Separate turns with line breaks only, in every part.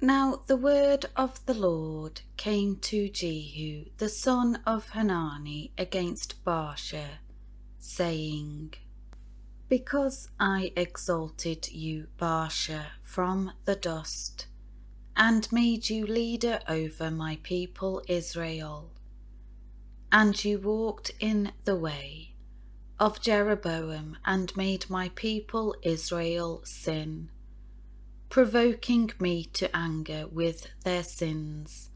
Now the word of the Lord came to Jehu the son of Hanani against Baasha, saying, Because I exalted you, Baasha, from the dust, and made you leader over my people Israel, and you walked in the way of Jeroboam and made my people Israel sin, provoking me to anger with their sins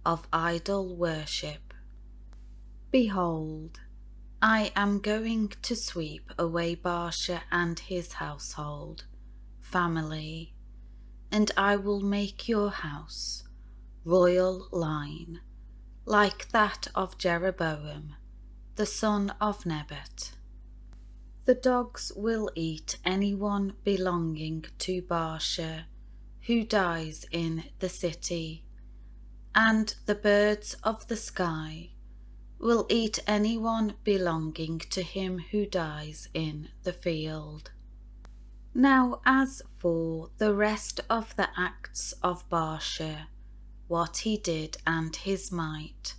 of idol worship. Behold, I am going to sweep away Baasha and his household, family, and I will make your house royal line, like that of Jeroboam, the son of Nebat. The dogs will eat anyone belonging to Baasha who dies in the city, and the birds of the sky will eat anyone belonging to him who dies in the field. Now as for the rest of the acts of Baasha, what he did and his might,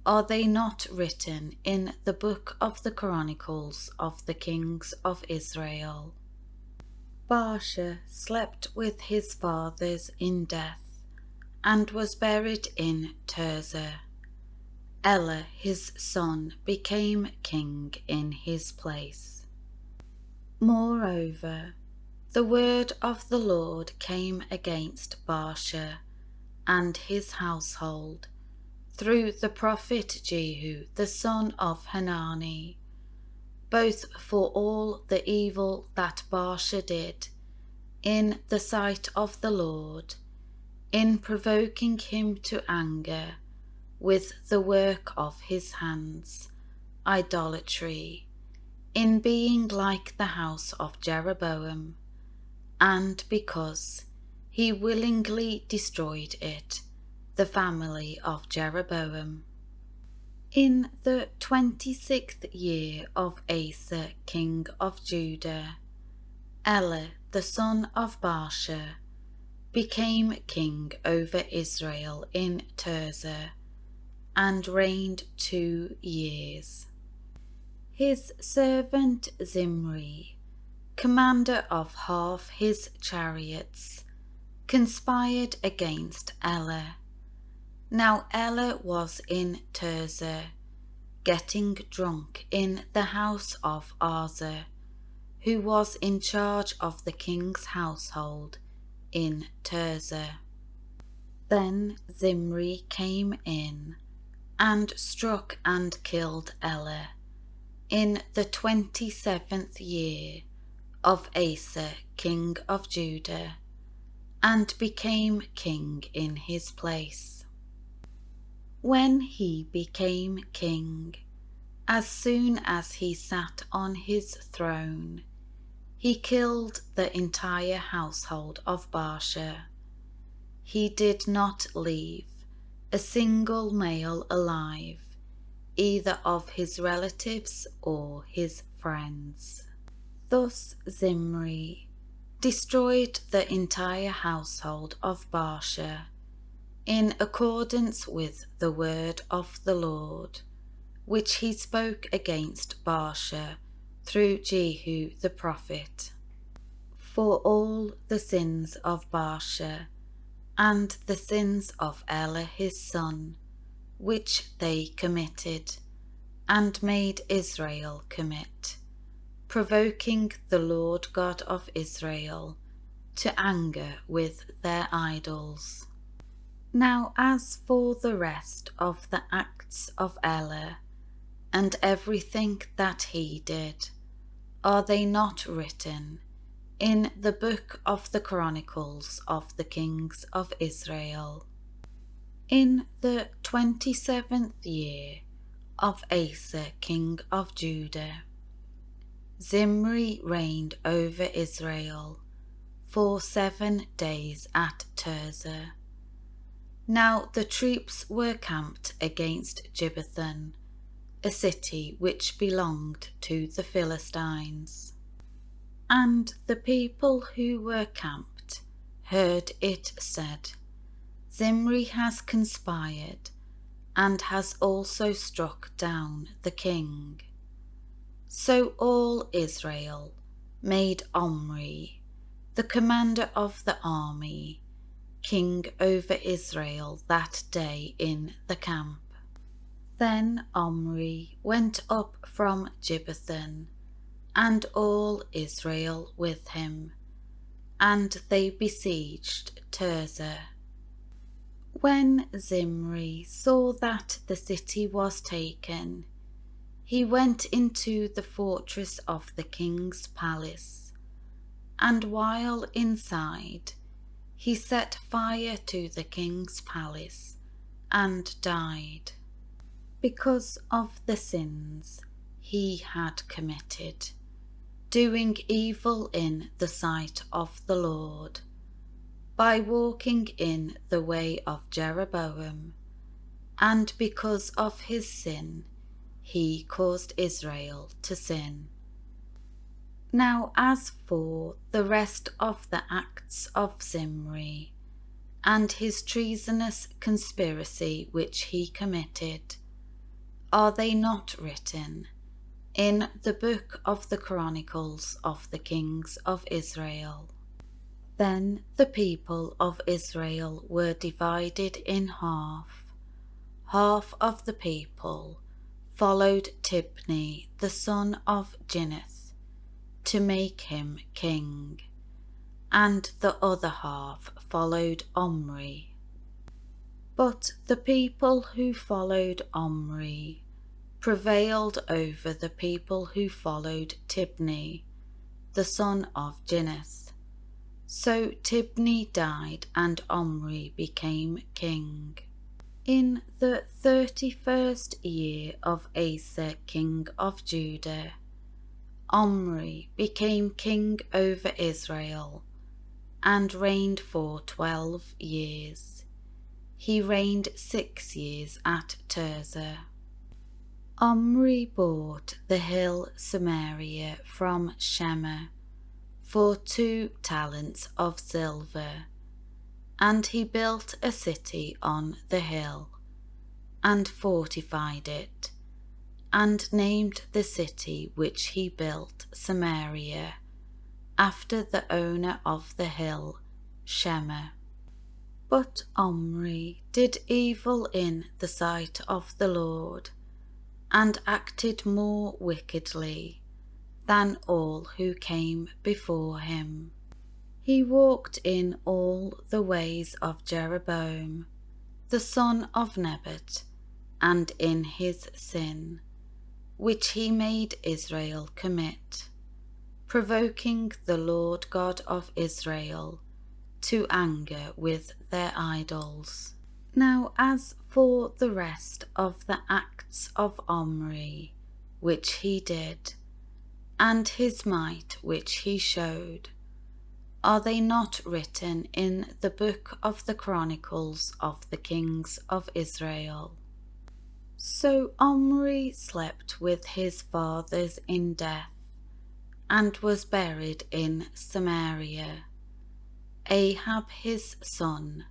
are they not written in the book of the Chronicles of the kings of Israel? Baasha slept with his fathers in death, and was buried in Tirzah. Ela his son became king in his place. Moreover, the word of the Lord came against Baasha and his household through the prophet Jehu the son of Hanani, both for all the evil that Baasha did in the sight of the Lord, in provoking him to anger with the work of his hands, idolatry, in being like the house of Jeroboam, and because he willingly destroyed it, the family of Jeroboam. In the 26th year of Asa king of Judah, Ela the son of Baasha became king over Israel in Tirzah, and reigned 2 years. His servant Zimri, commander of half his chariots, conspired against Ela. Now Ela was in Tirzah, getting drunk in the house of Asa, who was in charge of the king's household in Tirzah. Then Zimri came in, and struck and killed Ela in the 27th year of Asa king of Judah, and became king in his place. When he became king, as soon as he sat on his throne, he killed the entire household of Baasha. He did not leave a single male alive, either of his relatives or his friends. Thus Zimri destroyed the entire household of Baasha, in accordance with the word of the Lord, which he spoke against Baasha through Jehu the prophet. For all the sins of Baasha, and the sins of Ela his son, which they committed, and made Israel commit, provoking the Lord God of Israel to anger with their idols. Now as for the rest of the acts of Ela, and everything that he did, are they not written in the book of the Chronicles of the kings of Israel? In the 27th year of Asa king of Judah, Zimri reigned over Israel for 7 days at Tirzah. Now the troops were camped against Gibbethon, a city which belonged to the Philistines. And the people who were camped heard it said, Zimri has conspired and has also struck down the king. So all Israel made Omri, the commander of the army, king over Israel that day in the camp. Then Omri went up from Gibbethon, and all Israel with him, and they besieged Tirzah. When Zimri saw that the city was taken, he went into the fortress of the king's palace, and while inside, he set fire to the king's palace and died, because of the sins he had committed, doing evil in the sight of the Lord, by walking in the way of Jeroboam, and because of his sin he caused Israel to sin. Now as for the rest of the acts of Zimri, and his treasonous conspiracy which he committed, are they not written in the book of the Chronicles of the kings of Israel? Then the people of Israel were divided in half. Half of the people followed Tibni the son of Ginneth to make him king, and the other half followed Omri. But the people who followed Omri prevailed over the people who followed Tibni the son of Ginneth. So Tibni died and Omri became king. In the 31st year of Asa king of Judah, Omri became king over Israel and reigned for 12 years. He reigned 6 years at Tirzah. Omri bought the hill Samaria from Shema for 2 talents of silver, and he built a city on the hill, and fortified it, and named the city which he built Samaria, after the owner of the hill, Shema. But Omri did evil in the sight of the Lord, and acted more wickedly than all who came before him. He walked in all the ways of Jeroboam, the son of Nebat, and in his sin, which he made Israel commit, provoking the Lord God of Israel to anger with their idols. Now as for the rest of the acts of Omri, which he did, and his might which he showed, are they not written in the book of the Chronicles of the kings of Israel? So Omri slept with his fathers in death, and was buried in Samaria. Ahab his son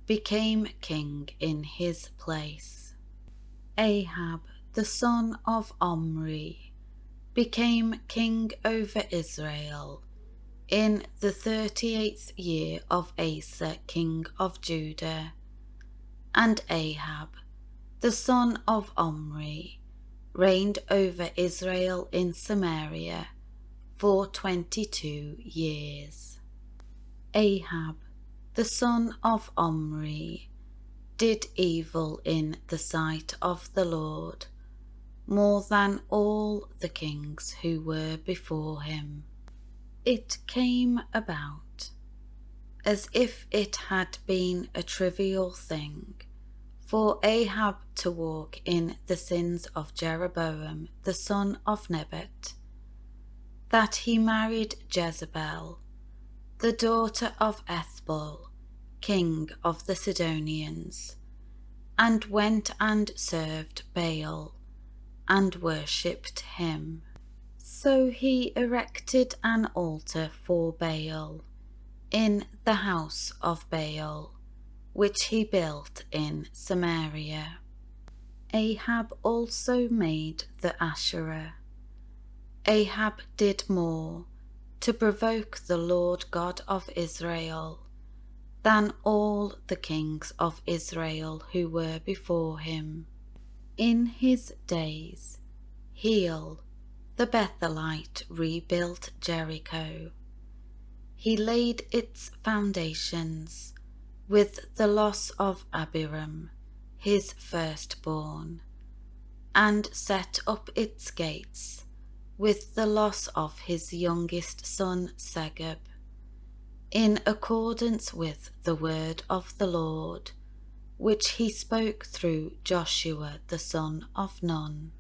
became king in his place. Ahab the son of Omri became king over Israel in the 38th year of Asa king of Judah, and Ahab the son of Omri reigned over Israel in Samaria for 22 years. Ahab the son of Omri did evil in the sight of the Lord, more than all the kings who were before him. It came about, as if it had been a trivial thing, for Ahab to walk in the sins of Jeroboam the son of Nebat, that he married Jezebel, the daughter of Ethbaal, king of the Sidonians, and went and served Baal, and worshipped him. So he erected an altar for Baal in the house of Baal, which he built in Samaria. Ahab also made the Asherah. Ahab did more to provoke the Lord God of Israel than all the kings of Israel who were before him. In his days, Heel, the Bethelite, rebuilt Jericho. He laid its foundations with the loss of Abiram, his firstborn, and set up its gates with the loss of his youngest son Segub, in accordance with the word of the Lord, which he spoke through Joshua the son of Nun.